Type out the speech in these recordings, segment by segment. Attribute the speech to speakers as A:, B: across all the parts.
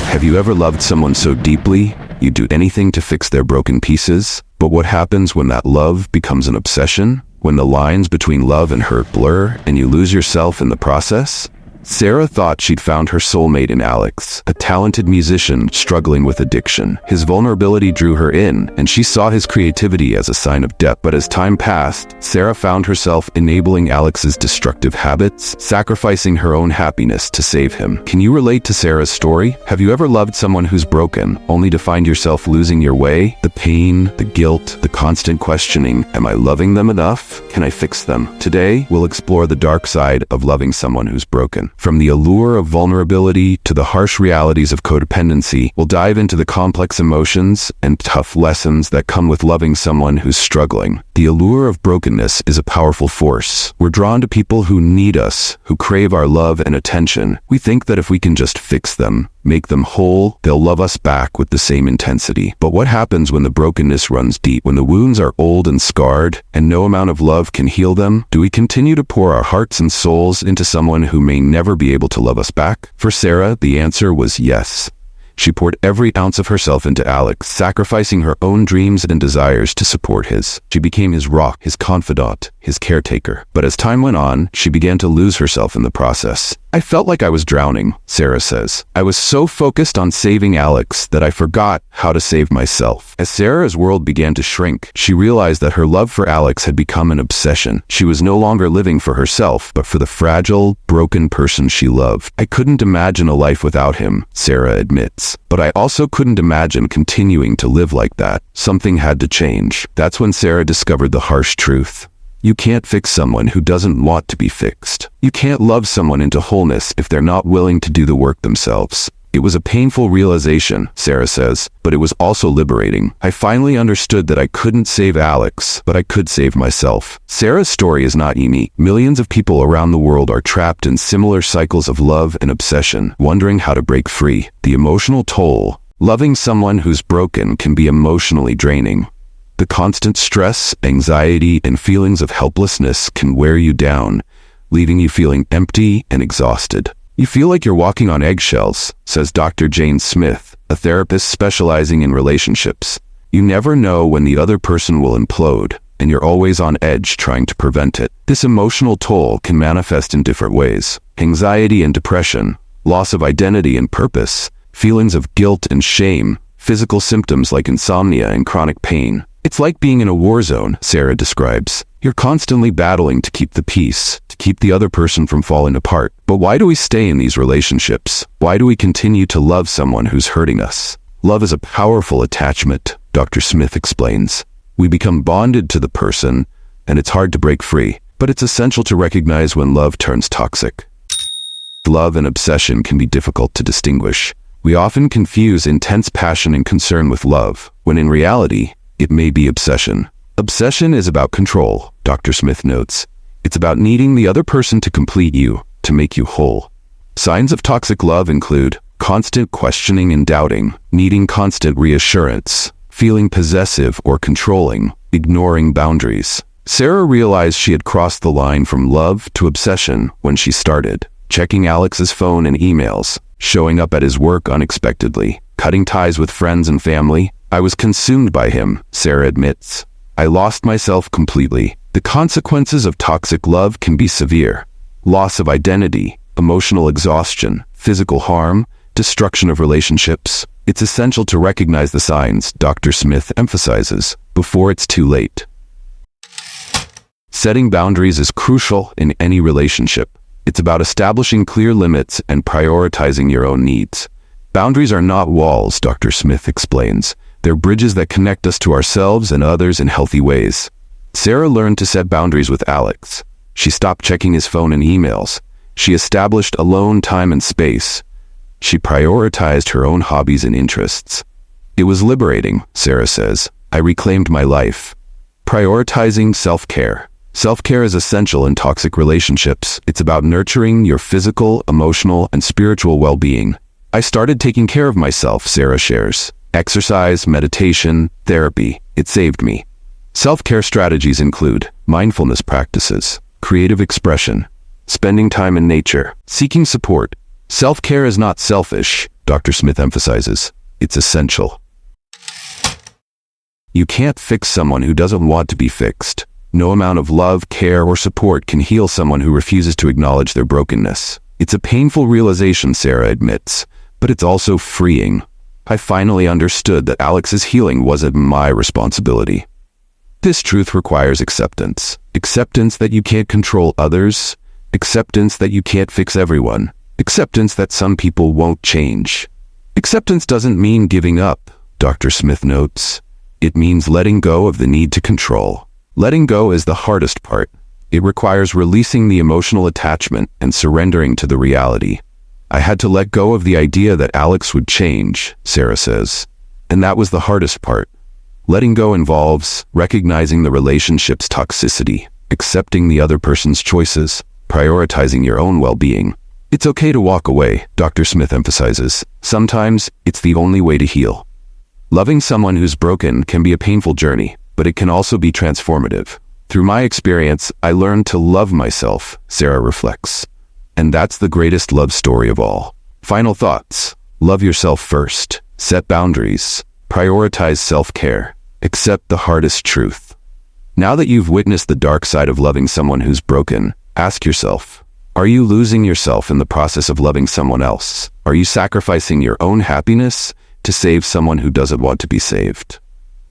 A: Have you ever loved someone so deeply, you'd do anything to fix their broken pieces? But what happens when that love becomes an obsession? When the lines between love and hurt blur, and you lose yourself in the process? Sarah thought she'd found her soulmate in Alex, a talented musician struggling with addiction. His vulnerability drew her in, and she saw his creativity as a sign of depth. But as time passed, Sarah found herself enabling Alex's destructive habits, sacrificing her own happiness to save him. Can you relate to Sarah's story? Have you ever loved someone who's broken, only to find yourself losing your way? The pain, the guilt, the constant questioning, am I loving them enough? Can I fix them? Today, we'll explore the dark side of loving someone who's broken. From the allure of vulnerability to the harsh realities of codependency, we'll dive into the complex emotions and tough lessons that come with loving someone who's struggling. The allure of brokenness is a powerful force. We're drawn to people who need us, who crave our love and attention. We think that if we can just fix them, make them whole, they'll love us back with the same intensity. But what happens when the brokenness runs deep, when the wounds are old and scarred, and no amount of love can heal them? Do we continue to pour our hearts and souls into someone who may never be able to love us back? For Sarah, the answer was yes. She poured every ounce of herself into Alex, sacrificing her own dreams and desires to support his. She became his rock, his confidant, his caretaker. But as time went on, she began to lose herself in the process. I felt like I was drowning, Sarah says. I was so focused on saving Alex that I forgot how to save myself. As Sarah's world began to shrink, she realized that her love for Alex had become an obsession. She was no longer living for herself, but for the fragile, broken person she loved. I couldn't imagine a life without him, Sarah admits. But I also couldn't imagine continuing to live like that. Something had to change. That's when Sarah discovered the harsh truth. You can't fix someone who doesn't want to be fixed. You can't love someone into wholeness if they're not willing to do the work themselves. It was a painful realization, Sarah says, but it was also liberating. I finally understood that I couldn't save Alex, but I could save myself. Sarah's story is not unique. Millions of people around the world are trapped in similar cycles of love and obsession, wondering how to break free. The emotional toll. Loving someone who's broken can be emotionally draining. The constant stress, anxiety, and feelings of helplessness can wear you down, leaving you feeling empty and exhausted. You feel like you're walking on eggshells, says Dr. Jane Smith, a therapist specializing in relationships. You never know when the other person will implode, and you're always on edge trying to prevent it. This emotional toll can manifest in different ways. Anxiety and depression, loss of identity and purpose, feelings of guilt and shame, physical symptoms like insomnia and chronic pain. It's like being in a war zone, Sarah describes. You're constantly battling to keep the peace, to keep the other person from falling apart. But why do we stay in these relationships? Why do we continue to love someone who's hurting us? Love is a powerful attachment, Dr. Smith explains. We become bonded to the person, and it's hard to break free. But it's essential to recognize when love turns toxic. Love and obsession can be difficult to distinguish. We often confuse intense passion and concern with love, when in reality, it may be obsession. Obsession is about control, Dr. Smith notes. It's about needing the other person to complete you, to make you whole. Signs of toxic love include constant questioning and doubting, needing constant reassurance, feeling possessive or controlling, ignoring boundaries. Sarah realized she had crossed the line from love to obsession when she started checking Alex's phone and emails, showing up at his work unexpectedly, cutting ties with friends and family. I was consumed by him, Sarah admits. I lost myself completely. The consequences of toxic love can be severe. Loss of identity, emotional exhaustion, physical harm, destruction of relationships. It's essential to recognize the signs, Dr. Smith emphasizes, before it's too late. Setting boundaries is crucial in any relationship. It's about establishing clear limits and prioritizing your own needs. Boundaries are not walls, Dr. Smith explains. They're bridges that connect us to ourselves and others in healthy ways. Sarah learned to set boundaries with Alex. She stopped checking his phone and emails. She established alone time and space. She prioritized her own hobbies and interests. It was liberating, Sarah says. I reclaimed my life. Prioritizing self-care. Self-care is essential in toxic relationships. It's about nurturing your physical, emotional, and spiritual well-being. I started taking care of myself, Sarah shares. Exercise, meditation, therapy. It saved me. Self-care strategies include mindfulness practices, creative expression, spending time in nature, seeking support. Self-care is not selfish, Dr. Smith emphasizes. It's essential. You can't fix someone who doesn't want to be fixed. No amount of love, care, or support can heal someone who refuses to acknowledge their brokenness. It's a painful realization, Sarah admits, but it's also freeing. I finally understood that Alex's healing wasn't my responsibility. This truth requires acceptance. Acceptance that you can't control others. Acceptance that you can't fix everyone. Acceptance that some people won't change. Acceptance doesn't mean giving up, Dr. Smith notes. It means letting go of the need to control. Letting go is the hardest part. It requires releasing the emotional attachment and surrendering to the reality. I had to let go of the idea that Alex would change, Sarah says. And that was the hardest part. Letting go involves recognizing the relationship's toxicity, accepting the other person's choices, prioritizing your own well-being. It's okay to walk away, Dr. Smith emphasizes. Sometimes it's the only way to heal. Loving someone who's broken can be a painful journey, but it can also be transformative. Through my experience, I learned to love myself, Sarah reflects. And that's the greatest love story of all. Final thoughts. Love yourself first. Set boundaries. Prioritize self-care. Accept the hardest truth. Now that you've witnessed the dark side of loving someone who's broken, ask yourself, are you losing yourself in the process of loving someone else? Are you sacrificing your own happiness to save someone who doesn't want to be saved?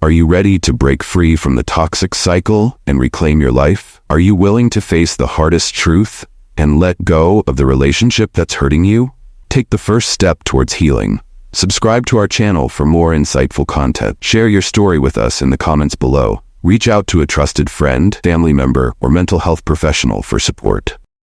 A: Are you ready to break free from the toxic cycle and reclaim your life? Are you willing to face the hardest truth and let go of the relationship that's hurting you? Take the first step towards healing. Subscribe to our channel for more insightful content. Share your story with us in the comments below. Reach out to a trusted friend, family member, or mental health professional for support.